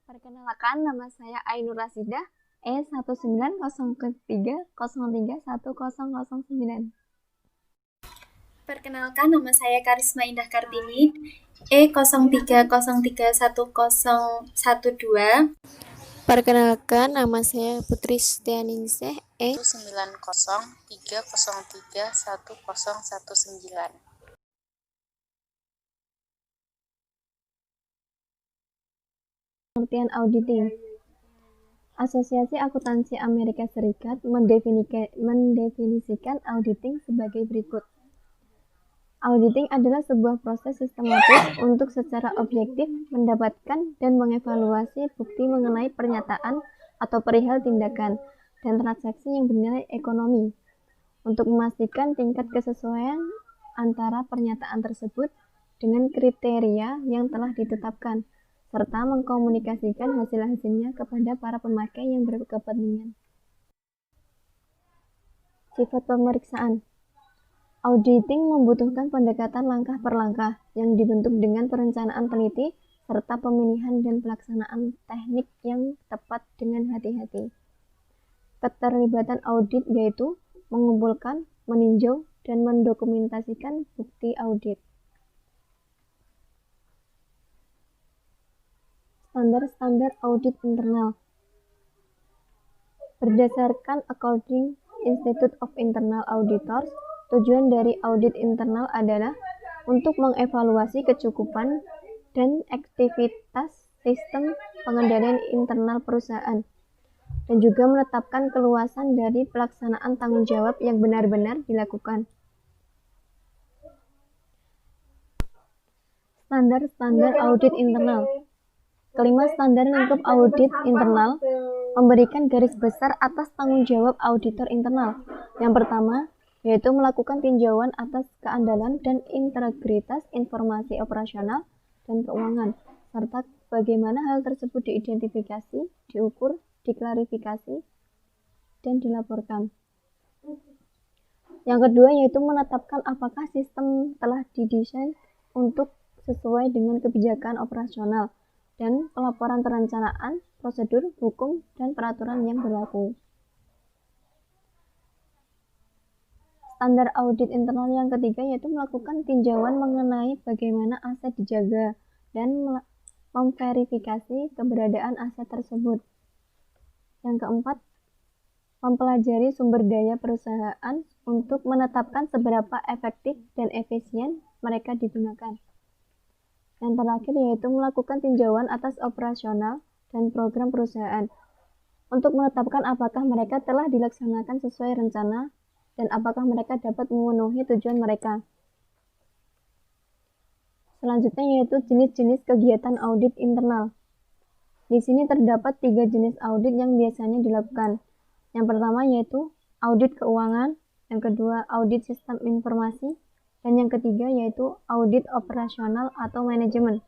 Perkenalkan, nama saya Ainur Rasidah, E190303109. Perkenalkan, nama saya Karisma Indah Kartini, E0303310112. Perkenalkan, nama saya Putri Setianingsih, 9030310119. Pengertian auditing. Asosiasi Akuntansi Amerika Serikat mendefinisikan auditing sebagai berikut. Auditing adalah sebuah proses sistematis untuk secara objektif mendapatkan dan mengevaluasi bukti mengenai pernyataan atau perihal tindakan dan transaksi yang bernilai ekonomi untuk memastikan tingkat kesesuaian antara pernyataan tersebut dengan kriteria yang telah ditetapkan, serta mengkomunikasikan hasil-hasilnya kepada para pemakai yang berkepentingan. Sifat pemeriksaan. Auditing membutuhkan pendekatan langkah per langkah yang dibentuk dengan perencanaan teliti serta pemilihan dan pelaksanaan teknik yang tepat dengan hati-hati. Keterlibatan audit yaitu mengumpulkan, meninjau, dan mendokumentasikan bukti audit. Standar-standar audit internal. Berdasarkan According Institute of Internal Auditors, tujuan dari audit internal adalah untuk mengevaluasi kecukupan dan aktivitas sistem pengendalian internal perusahaan, dan juga menetapkan keluasan dari pelaksanaan tanggung jawab yang benar-benar dilakukan. Standar-standar audit internal. Kelima, standar lingkup audit internal memberikan garis besar atas tanggung jawab auditor internal. Yang pertama, yaitu melakukan tinjauan atas keandalan dan integritas informasi operasional dan keuangan, serta bagaimana hal tersebut diidentifikasi, diukur, diklarifikasi, dan dilaporkan. Yang kedua, yaitu menetapkan apakah sistem telah didesain untuk sesuai dengan kebijakan operasional dan pelaporan perencanaan, prosedur, hukum, dan peraturan yang berlaku. Standar audit internal yang ketiga yaitu melakukan tinjauan mengenai bagaimana aset dijaga dan memverifikasi keberadaan aset tersebut. Yang keempat, mempelajari sumber daya perusahaan untuk menetapkan seberapa efektif dan efisien mereka digunakan. Yang terakhir yaitu melakukan tinjauan atas operasional dan program perusahaan untuk menetapkan apakah mereka telah dilaksanakan sesuai rencana dan apakah mereka dapat memenuhi tujuan mereka. Selanjutnya yaitu jenis-jenis kegiatan audit internal. Di sini terdapat 3 jenis audit yang biasanya dilakukan. Yang pertama yaitu audit keuangan, yang kedua audit sistem informasi, dan yang ketiga yaitu audit operasional atau manajemen.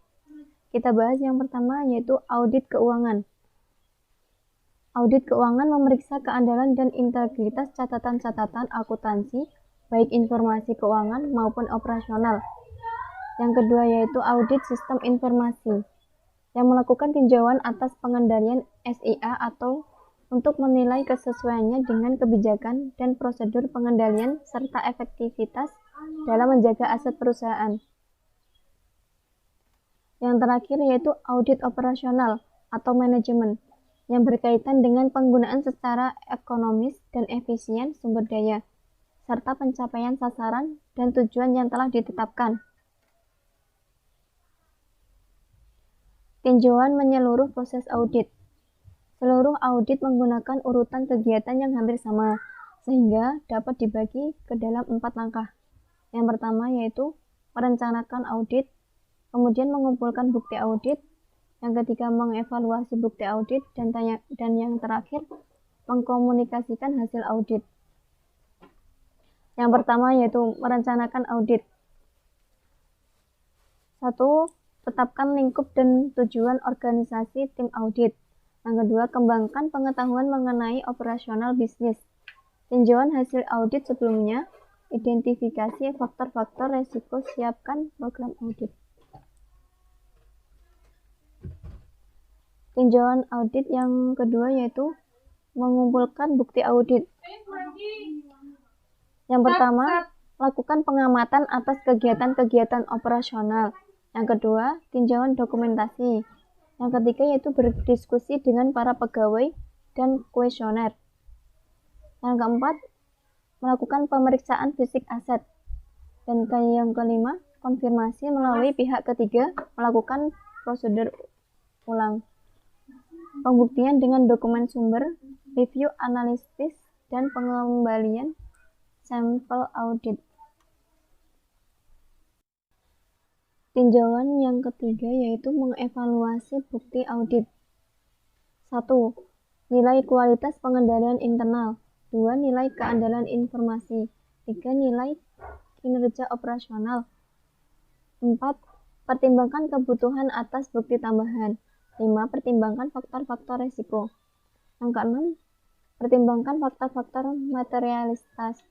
Kita bahas yang pertama yaitu audit keuangan. Audit keuangan memeriksa keandalan dan integritas catatan-catatan akuntansi, baik informasi keuangan maupun operasional. Yang kedua yaitu audit sistem informasi, yang melakukan tinjauan atas pengendalian SIA atau untuk menilai kesesuaiannya dengan kebijakan dan prosedur pengendalian serta efektivitas dalam menjaga aset perusahaan. Yang terakhir yaitu audit operasional atau manajemen, yang berkaitan dengan penggunaan secara ekonomis dan efisien sumber daya, serta pencapaian sasaran dan tujuan yang telah ditetapkan. Tinjauan menyeluruh proses audit. Seluruh audit menggunakan urutan kegiatan yang hampir sama, sehingga dapat dibagi ke dalam 4 langkah. Yang pertama yaitu merencanakan audit, kemudian mengumpulkan bukti audit, yang ketiga mengevaluasi bukti audit, dan yang terakhir mengkomunikasikan hasil audit. Yang pertama yaitu merencanakan audit. 1. Tetapkan lingkup dan tujuan organisasi tim audit. Yang kedua, kembangkan pengetahuan mengenai operasional bisnis. Tinjauan hasil audit sebelumnya, identifikasi faktor-faktor resiko, siapkan program audit. Tinjauan audit yang kedua yaitu mengumpulkan bukti audit. Yang pertama, lakukan pengamatan atas kegiatan-kegiatan operasional. Yang kedua, tinjauan dokumentasi. Yang ketiga yaitu berdiskusi dengan para pegawai dan kuesioner. Yang keempat, melakukan pemeriksaan fisik aset. Dan yang kelima, konfirmasi melalui pihak ketiga melakukan prosedur ulang. Pembuktian dengan dokumen sumber, review analisis, dan pengembalian sampel audit. Tinjauan yang ketiga yaitu mengevaluasi bukti audit. 1. Nilai kualitas pengendalian internal. 2. Nilai keandalan informasi. 3. Nilai kinerja operasional. 4. Pertimbangkan kebutuhan atas bukti tambahan. 5. Pertimbangkan faktor-faktor resiko. Yang keenam, pertimbangkan faktor-faktor materialitas.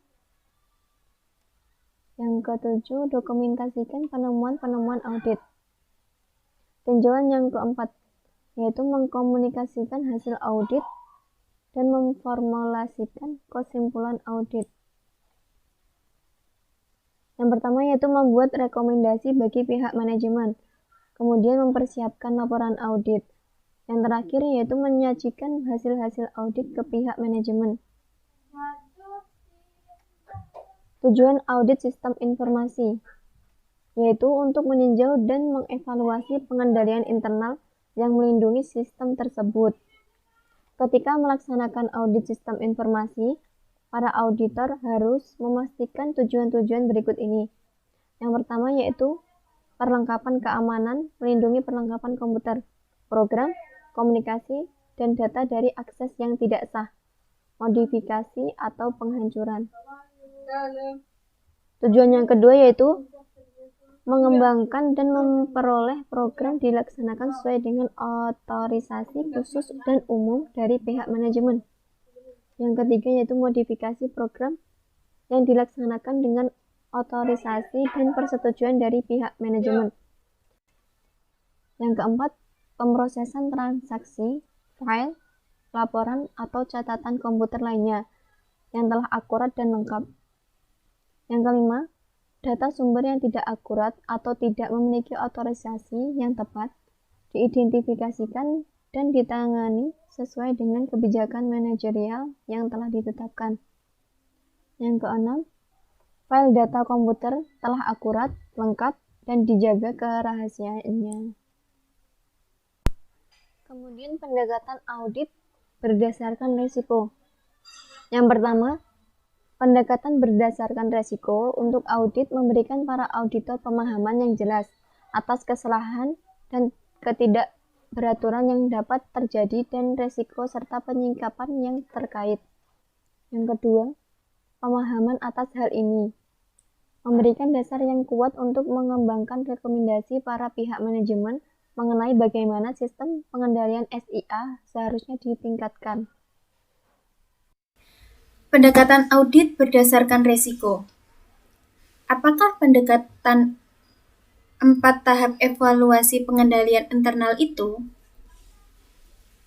Yang ketujuh, dokumentasikan penemuan-penemuan audit. Tinjauan yang keempat, yaitu mengkomunikasikan hasil audit dan memformulasikan kesimpulan audit. Yang pertama yaitu membuat rekomendasi bagi pihak manajemen, kemudian mempersiapkan laporan audit. Yang terakhir yaitu menyajikan hasil-hasil audit ke pihak manajemen. Tujuan audit sistem informasi, yaitu untuk meninjau dan mengevaluasi pengendalian internal yang melindungi sistem tersebut. Ketika melaksanakan audit sistem informasi, para auditor harus memastikan tujuan-tujuan berikut ini. Yang pertama yaitu perlengkapan keamanan, melindungi perlengkapan komputer, program, komunikasi, dan data dari akses yang tidak sah, modifikasi, atau penghancuran. Tujuan yang kedua yaitu mengembangkan dan memperoleh program dilaksanakan sesuai dengan otorisasi khusus dan umum dari pihak manajemen. Yang ketiga yaitu modifikasi program yang dilaksanakan dengan otorisasi dan persetujuan dari pihak manajemen. Yang keempat, pemrosesan transaksi, file, laporan, atau catatan komputer lainnya yang telah akurat dan lengkap. Yang kelima, data sumber yang tidak akurat atau tidak memiliki otorisasi yang tepat diidentifikasikan dan ditangani sesuai dengan kebijakan manajerial yang telah ditetapkan. Yang keenam, file data komputer telah akurat, lengkap, dan dijaga kerahasiaannya. Kemudian pendekatan audit berdasarkan risiko. Yang pertama, pendekatan berdasarkan risiko untuk audit memberikan para auditor pemahaman yang jelas atas kesalahan dan ketidakberaturan yang dapat terjadi dan risiko serta penyikapan yang terkait. Yang kedua, pemahaman atas hal ini memberikan dasar yang kuat untuk mengembangkan rekomendasi para pihak manajemen mengenai bagaimana sistem pengendalian SIA seharusnya ditingkatkan. Pendekatan audit berdasarkan resiko. Apakah pendekatan 4 tahap evaluasi pengendalian internal itu?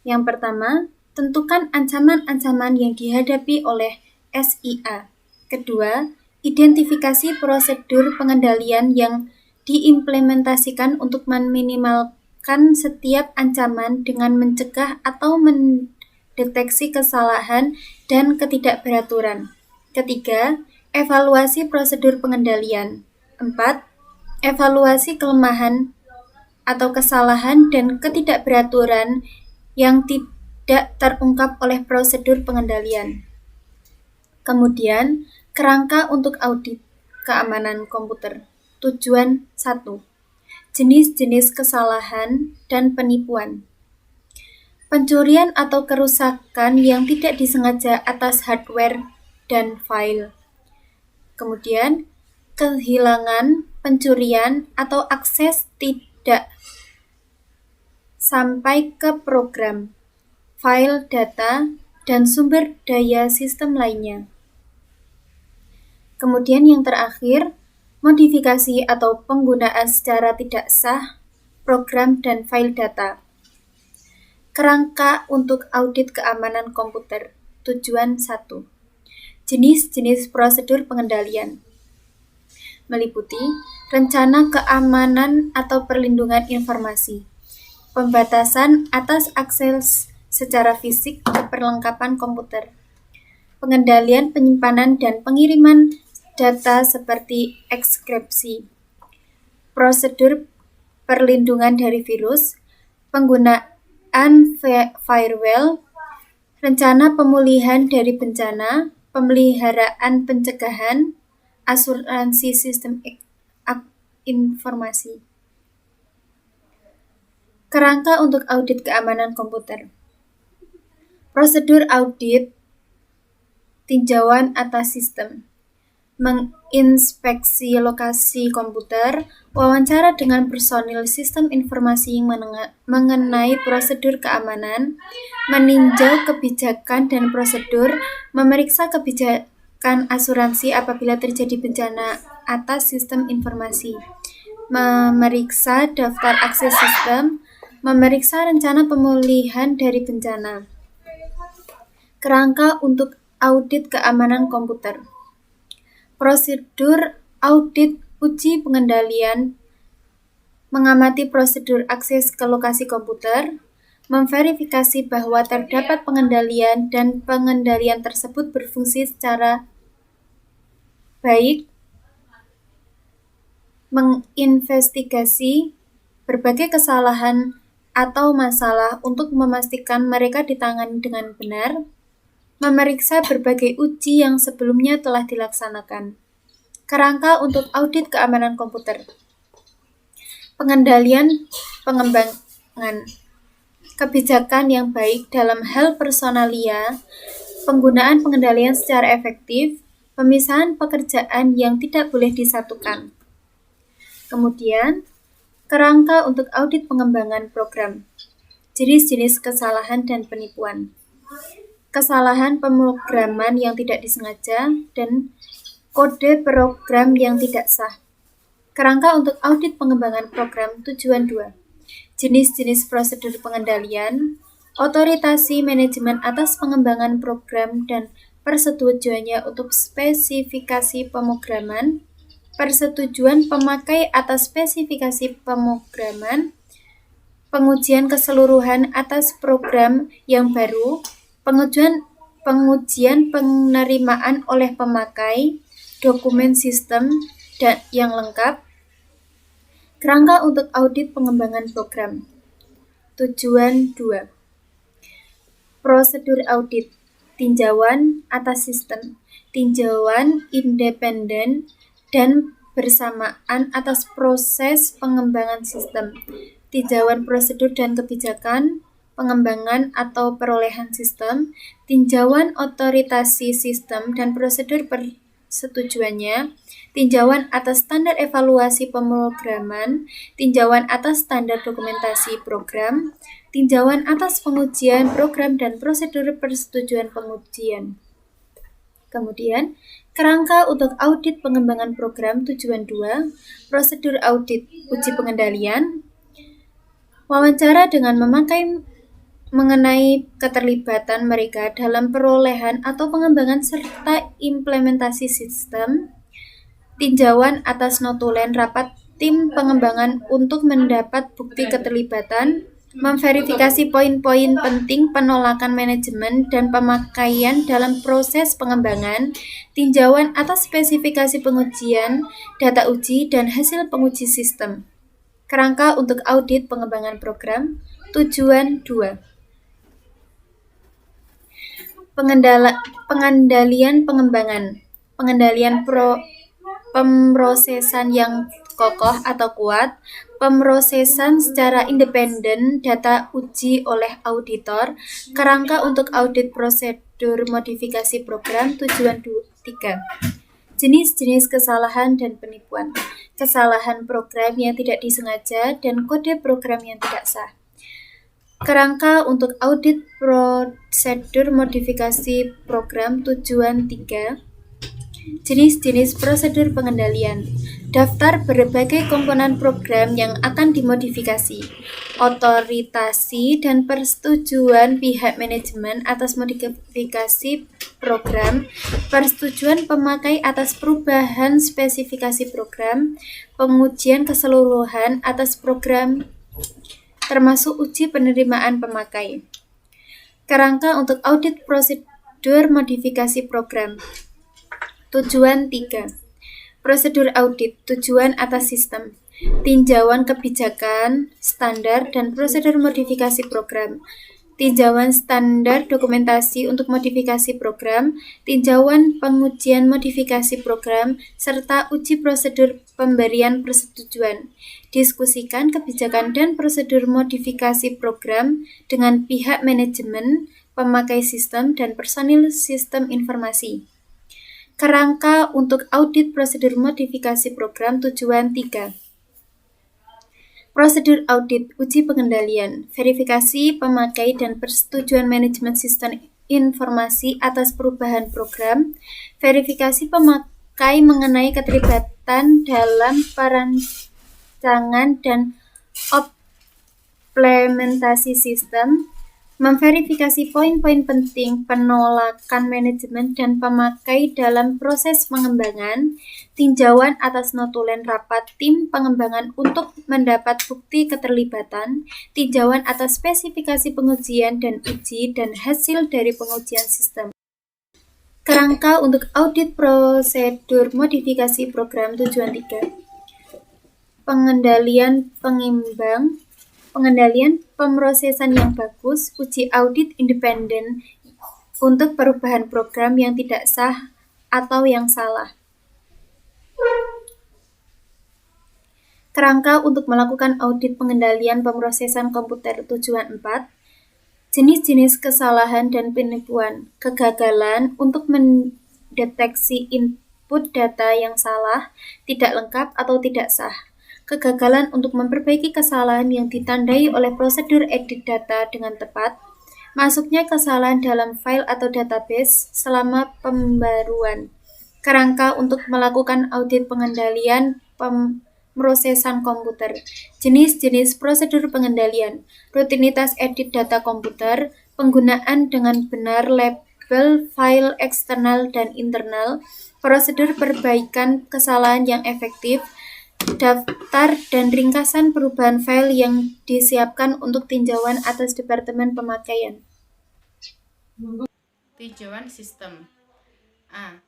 Yang pertama, tentukan ancaman-ancaman yang dihadapi oleh SIA. Kedua, identifikasi prosedur pengendalian yang diimplementasikan untuk meminimalkan setiap ancaman dengan mencegah atau mendeteksi kesalahan dan ketidakberaturan. Ketiga, evaluasi prosedur pengendalian. 4. Evaluasi kelemahan atau kesalahan dan ketidakberaturan yang tidak terungkap oleh prosedur pengendalian. Kemudian, kerangka untuk audit keamanan komputer. Tujuan 1. Jenis-jenis kesalahan dan penipuan. Pencurian atau kerusakan yang tidak disengaja atas hardware dan file. Kemudian, kehilangan, pencurian, atau akses tidak sampai ke program, file data, dan sumber daya sistem lainnya. Kemudian yang terakhir, modifikasi atau penggunaan secara tidak sah program dan file data. Kerangka untuk audit keamanan komputer. Tujuan 1. Jenis-jenis prosedur pengendalian. Meliputi rencana keamanan atau perlindungan informasi, pembatasan atas akses secara fisik ke perlengkapan komputer, pengendalian penyimpanan dan pengiriman data seperti ekskripsi, prosedur perlindungan dari virus, penggunaan firewall, rencana pemulihan dari bencana, pemeliharaan pencegahan, asuransi sistem informasi. Kerangka untuk audit keamanan komputer. Prosedur audit tinjauan atas sistem, menginspeksi lokasi komputer, wawancara dengan personil sistem informasi mengenai prosedur keamanan, meninjau kebijakan dan prosedur, memeriksa kebijakan asuransi apabila terjadi bencana atas sistem informasi, memeriksa daftar akses sistem, memeriksa rencana pemulihan dari bencana. Kerangka untuk audit keamanan komputer. Prosedur audit uji pengendalian, mengamati prosedur akses ke lokasi komputer, memverifikasi bahwa terdapat pengendalian dan pengendalian tersebut berfungsi secara baik, menginvestigasi berbagai kesalahan atau masalah untuk memastikan mereka ditangani dengan benar, memeriksa berbagai uji yang sebelumnya telah dilaksanakan. Kerangka untuk audit keamanan komputer. Pengendalian pengembangan. Kebijakan yang baik dalam hal personalia, penggunaan pengendalian secara efektif, pemisahan pekerjaan yang tidak boleh disatukan. Kemudian, kerangka untuk audit pengembangan program. Jenis-jenis kesalahan dan penipuan. Kesalahan pemrograman yang tidak disengaja, dan kode program yang tidak sah. Kerangka untuk audit pengembangan program. Tujuan 2. Jenis-jenis prosedur pengendalian, otoritasi manajemen atas pengembangan program dan persetujuannya untuk spesifikasi pemrograman, persetujuan pemakai atas spesifikasi pemrograman, pengujian keseluruhan atas program yang baru, pengujian penerimaan oleh pemakai, dokumen sistem dan yang lengkap. Kerangka untuk audit pengembangan program. Tujuan 2. Prosedur audit, tinjauan atas sistem, tinjauan independen dan bersamaan atas proses pengembangan sistem, tinjauan prosedur dan kebijakan, pengembangan atau perolehan sistem, tinjauan otoritasi sistem dan prosedur persetujuannya, tinjauan atas standar evaluasi pemrograman, tinjauan atas standar dokumentasi program, tinjauan atas pengujian program dan prosedur persetujuan pengujian. Kemudian, kerangka untuk audit pengembangan program. Tujuan 2. Prosedur audit uji pengendalian, wawancara dengan memakai mengenai keterlibatan mereka dalam perolehan atau pengembangan serta implementasi sistem, tinjauan atas notulen rapat tim pengembangan untuk mendapat bukti keterlibatan, memverifikasi poin-poin penting penolakan manajemen dan pemakaian dalam proses pengembangan, tinjauan atas spesifikasi pengujian, data uji, dan hasil penguji sistem. Kerangka untuk audit pengembangan program. Tujuan 2. Pengendalian pengembangan, pengendalian pemrosesan yang kokoh atau kuat, pemrosesan secara independen data uji oleh auditor, kerangka untuk audit prosedur modifikasi program. Tujuan 3. Jenis-jenis kesalahan dan penipuan, kesalahan program yang tidak disengaja, dan kode program yang tidak sah. Kerangka untuk audit prosedur modifikasi program. Tujuan 3. Jenis-jenis prosedur pengendalian. Daftar berbagai komponen program yang akan dimodifikasi. Otorisasi dan persetujuan pihak manajemen atas modifikasi program. Persetujuan pemakai atas perubahan spesifikasi program. Pengujian keseluruhan atas program termasuk uji penerimaan pemakai. Kerangka untuk audit prosedur modifikasi program. Tujuan 3. Prosedur audit, tujuan atas sistem, tinjauan kebijakan, standar, dan prosedur modifikasi program, tinjauan standar dokumentasi untuk modifikasi program, tinjauan pengujian modifikasi program, serta uji prosedur pemberian persetujuan. Diskusikan kebijakan dan prosedur modifikasi program dengan pihak manajemen, pemakai sistem, dan personil sistem informasi. Kerangka untuk audit prosedur modifikasi program. Tujuan 3. Prosedur audit, uji pengendalian, verifikasi pemakai dan persetujuan manajemen sistem informasi atas perubahan program, verifikasi pemakai mengenai keterlibatan dalam perancangan dan implementasi sistem, memverifikasi poin-poin penting penolakan manajemen dan pemakai dalam proses pengembangan, tinjauan atas notulen rapat tim pengembangan untuk mendapat bukti keterlibatan, tinjauan atas spesifikasi pengujian dan uji dan hasil dari pengujian sistem. Kerangka untuk audit prosedur modifikasi program. Tujuan 3. Pengendalian pengimbang, pengendalian pemrosesan yang bagus, uji audit independen untuk perubahan program yang tidak sah atau yang salah. Kerangka untuk melakukan audit pengendalian pemrosesan komputer. Tujuan 4. Jenis-jenis kesalahan dan penipuan, kegagalan untuk mendeteksi input data yang salah, tidak lengkap atau tidak sah. Kegagalan untuk memperbaiki kesalahan yang ditandai oleh prosedur edit data dengan tepat, masuknya kesalahan dalam file atau database selama pembaruan. Kerangka untuk melakukan audit pengendalian pemrosesan komputer. Jenis-jenis prosedur pengendalian, rutinitas edit data komputer, penggunaan dengan benar label file eksternal dan internal, prosedur perbaikan kesalahan yang efektif, daftar dan ringkasan perubahan file yang disiapkan untuk tinjauan atas departemen pemakaian. Tinjauan sistem. A.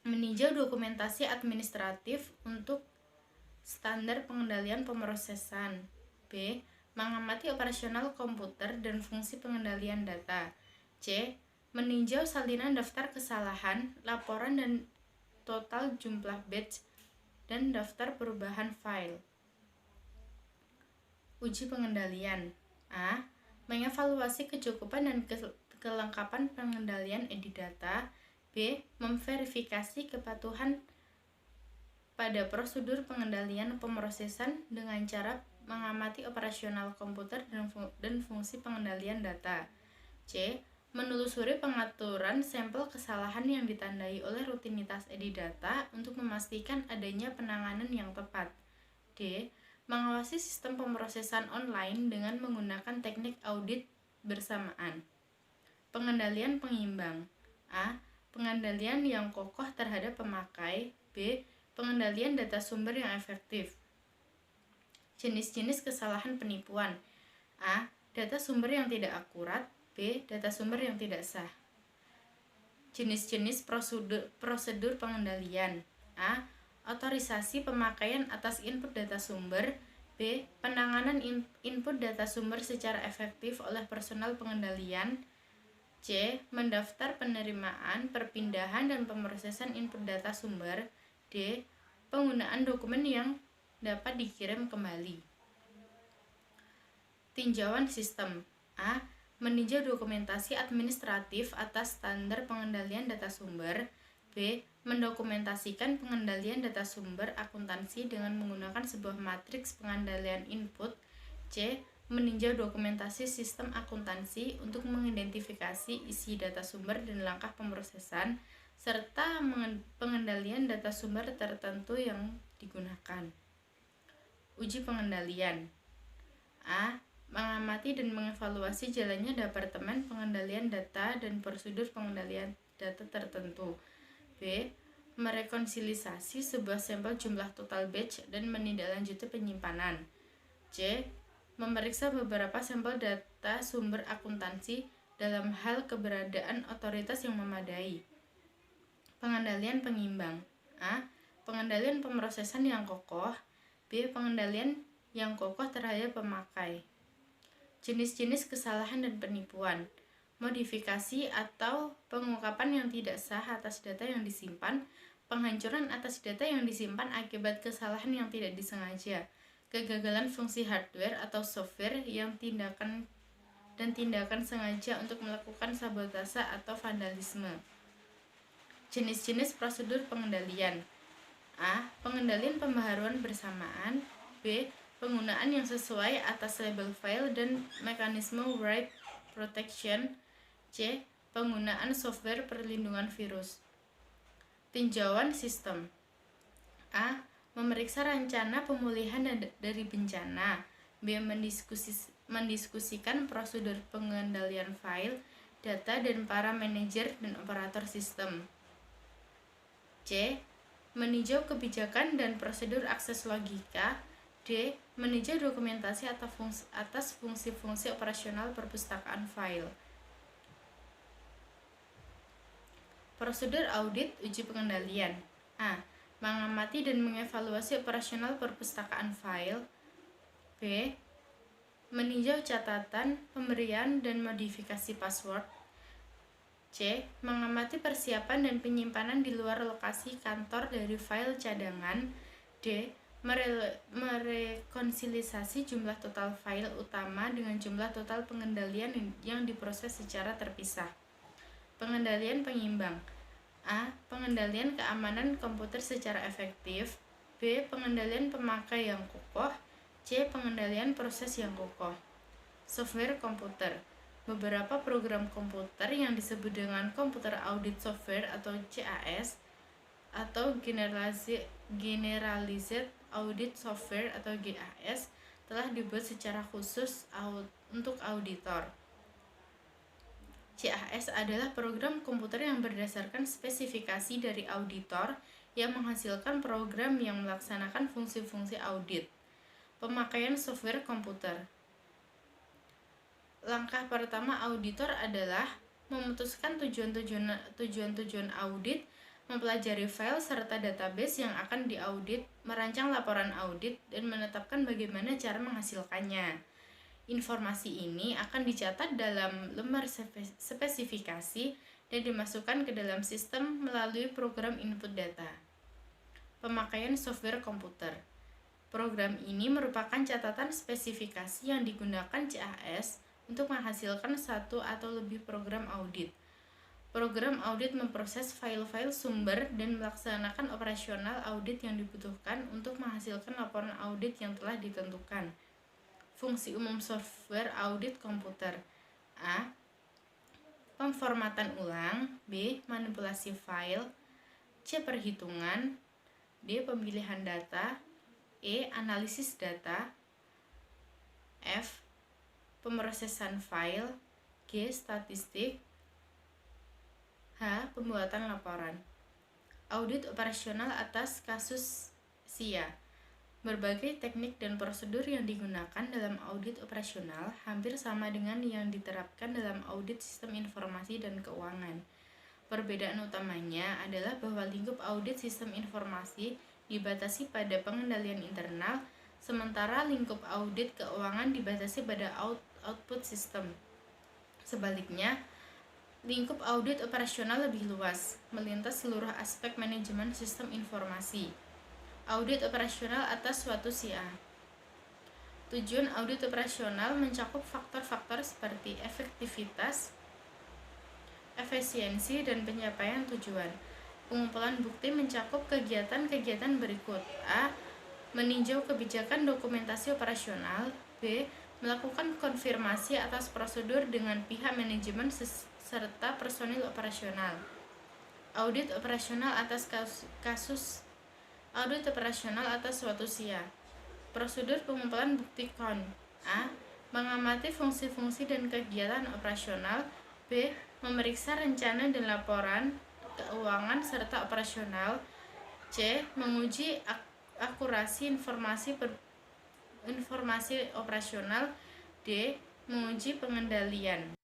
Meninjau dokumentasi administratif untuk standar pengendalian pemrosesan. B. Mengamati operasional komputer dan fungsi pengendalian data. C. Meninjau salinan daftar kesalahan, laporan dan total jumlah batch dan daftar perubahan file. Uji pengendalian. A. Mengevaluasi kecukupan dan kelengkapan pengendalian edit data. B. Memverifikasi kepatuhan pada prosedur pengendalian pemrosesan dengan cara mengamati operasional komputer dan fungsi pengendalian data. C. Menelusuri pengaturan sampel kesalahan yang ditandai oleh rutinitas edit data untuk memastikan adanya penanganan yang tepat. D. Mengawasi sistem pemrosesan online dengan menggunakan teknik audit bersamaan. Pengendalian pengimbang. A. Pengendalian yang kokoh terhadap pemakai. B. Pengendalian data sumber yang efektif. Jenis-jenis kesalahan penipuan. A. Data sumber yang tidak akurat. B. Data sumber yang tidak sah. Jenis-jenis prosedur pengendalian. A. Otorisasi pemakaian atas input data sumber. B. Penanganan input data sumber secara efektif oleh personal pengendalian. C. Mendaftar penerimaan, perpindahan, dan pemrosesan input data sumber. D. Penggunaan dokumen yang dapat dikirim kembali. Tinjauan sistem. A. Meninjau dokumentasi administratif atas standar pengendalian data sumber. B. Mendokumentasikan pengendalian data sumber akuntansi dengan menggunakan sebuah matriks pengendalian input. C. Meninjau dokumentasi sistem akuntansi untuk mengidentifikasi isi data sumber dan langkah pemrosesan serta pengendalian data sumber tertentu yang digunakan. Uji pengendalian. A. Mengamati dan mengevaluasi jalannya Departemen Pengendalian Data dan prosedur pengendalian data tertentu. B. Merekonsiliasi sebuah sampel jumlah total batch dan menindaklanjuti penyimpanan. C. Memeriksa beberapa sampel data sumber akuntansi dalam hal keberadaan otoritas yang memadai. Pengendalian pengimbang. A. Pengendalian pemrosesan yang kokoh. B. Pengendalian yang kokoh terhadap pemakai. Jenis-jenis kesalahan dan penipuan. Modifikasi atau pengungkapan yang tidak sah atas data yang disimpan, penghancuran atas data yang disimpan akibat kesalahan yang tidak disengaja, kegagalan fungsi hardware atau software yang tindakan sengaja untuk melakukan sabotase atau vandalisme. Jenis-jenis prosedur pengendalian. A. Pengendalian pembaharuan bersamaan. B. Penggunaan yang sesuai atas label file dan mekanisme write protection. C. Penggunaan software perlindungan virus. Tinjauan sistem. A. Memeriksa rencana pemulihan dari bencana. B. Mendiskusikan prosedur pengendalian file, data, dan para manajer dan operator sistem. C. Meninjau kebijakan dan prosedur akses logika. D. Meninjau dokumentasi atas fungsi-fungsi operasional perpustakaan file. Prosedur audit uji pengendalian. A. Mengamati dan mengevaluasi operasional perpustakaan file. B. Meninjau catatan, pemberian, dan modifikasi password. C. Mengamati persiapan dan penyimpanan di luar lokasi kantor dari file cadangan. D. Merekonsiliasi jumlah total file utama dengan jumlah total pengendalian yang diproses secara terpisah. Pengendalian pengimbang. A. Pengendalian keamanan komputer secara efektif. B. Pengendalian pemakai yang kokoh. C. Pengendalian proses yang kokoh. Software komputer. Beberapa program komputer yang disebut dengan Computer Audit Software atau CAS atau Generalized Audit Software atau GAS telah dibuat secara khusus untuk auditor. CAS adalah program komputer yang berdasarkan spesifikasi dari auditor yang menghasilkan program yang melaksanakan fungsi-fungsi audit. Pemakaian software komputer. Langkah pertama auditor adalah memutuskan tujuan-tujuan audit, mempelajari file serta database yang akan diaudit, merancang laporan audit, dan menetapkan bagaimana cara menghasilkannya. Informasi ini akan dicatat dalam lembar spesifikasi dan dimasukkan ke dalam sistem melalui program input data. Pemakaian software komputer. Program ini merupakan catatan spesifikasi yang digunakan CAS untuk menghasilkan satu atau lebih program audit. Program audit memproses file-file sumber dan melaksanakan operasional audit yang dibutuhkan untuk menghasilkan laporan audit yang telah ditentukan. Fungsi umum software audit komputer. A. Pemformatan ulang. B. Manipulasi file. C. Perhitungan. D. Pemilihan data. E. Analisis data. F. Pemrosesan file. G. Statistik. H. Pembuatan laporan. Audit operasional atas kasus SIA. Berbagai teknik dan prosedur yang digunakan dalam audit operasional hampir sama dengan yang diterapkan dalam audit sistem informasi dan keuangan. Perbedaan utamanya adalah bahwa lingkup audit sistem informasi dibatasi pada pengendalian internal, sementara lingkup audit keuangan dibatasi pada output sistem. Sebaliknya, lingkup audit operasional lebih luas, melintas seluruh aspek manajemen sistem informasi. Audit operasional atas suatu SIA. Tujuan audit operasional mencakup faktor-faktor seperti efektivitas, efisiensi, dan pencapaian tujuan. Pengumpulan bukti mencakup kegiatan-kegiatan berikut. A. Meninjau kebijakan dokumentasi operasional. B. Melakukan konfirmasi atas prosedur dengan pihak manajemen serta personil operasional. Audit operasional atas kasus audit operasional atas suatu SIA. Prosedur pengumpulan bukti KON. A. Mengamati fungsi-fungsi dan kegiatan operasional. B. Memeriksa rencana dan laporan keuangan serta operasional. C. Menguji akurasi informasi operasional. D. Menguji pengendalian.